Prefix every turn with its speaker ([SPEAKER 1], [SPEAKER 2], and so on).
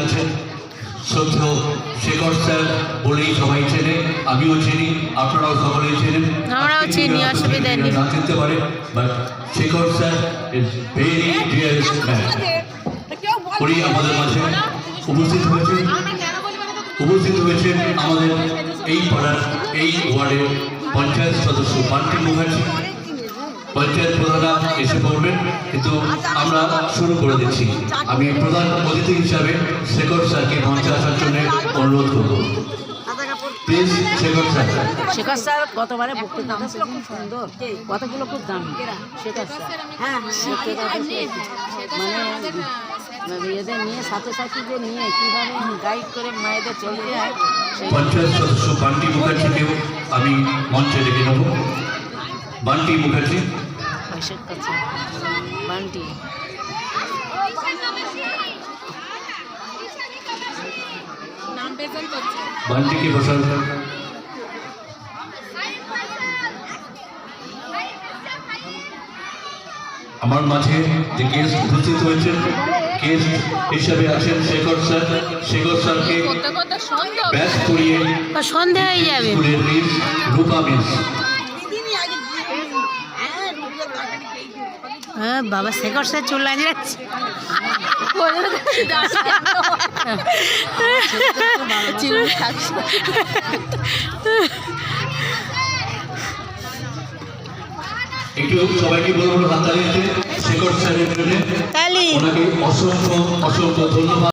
[SPEAKER 1] এসেছেন। শ্রদ্ধেয় শেখর স্যার বলেই সবাই চেনে, আমিও চিনি, আপনারাও সকলেই চেনেন।
[SPEAKER 2] আমরাও চিনি, অসুবিধা নেই।
[SPEAKER 1] না চিনতে পারে, but Shekhar sir is very dearest man. উনি আমাদের মাঝে উপস্থিত হয়েছেন আমাদের এই পাড়ার এই ওয়ার্ডের পঞ্চায়েত সদস্য বান্টি মুখার্জি। পঞ্চায়েত প্রধানরা এসে পড়বেন, কিন্তু আমরা শুরু করে দিচ্ছি। আমি প্রধান অতিথি হিসাবে শেখর স্যারকে মঞ্চে আসার জন্য অনুরোধ করব। Please Shekhar sir.
[SPEAKER 3] Shekhar sir গতবারে বক্তৃতা ছিল খুব সুন্দর, কথাগুলো খুব দামি। শেখর স্যার মানে এদের নিয়ে ছাত্রছাত্রীদের নিয়ে কীভাবে গাইড করে মায়েদের চলতে হয়।
[SPEAKER 1] পঞ্চায়েত সদস্য বান্টি মুখার্জিকেও আমি মঞ্চে ডেকে নেব। বান্টি মুখার্জি।
[SPEAKER 3] বান্টি
[SPEAKER 1] বান্টিকে বসান। আমার মাঝে যে গেস্ট উপস্থিত হয়েছেন, গেস্ট হিসাবে আছেন শেখর স্যার। শেখর স্যারকে ব্যাচ করিয়ে
[SPEAKER 2] সন্ধে হয়ে যাবে।
[SPEAKER 1] স্কুলের মিস রূপা মিস।
[SPEAKER 2] হ্যাঁ বাবা, শেখর স্যার চুল লাগিয়ে যাচ্ছে।
[SPEAKER 1] একটু সবাইকে বলবো হাততালি দিতে শেখর স্যারের জন্য। ওনাকে অসংখ্য অসংখ্য ধন্যবাদ।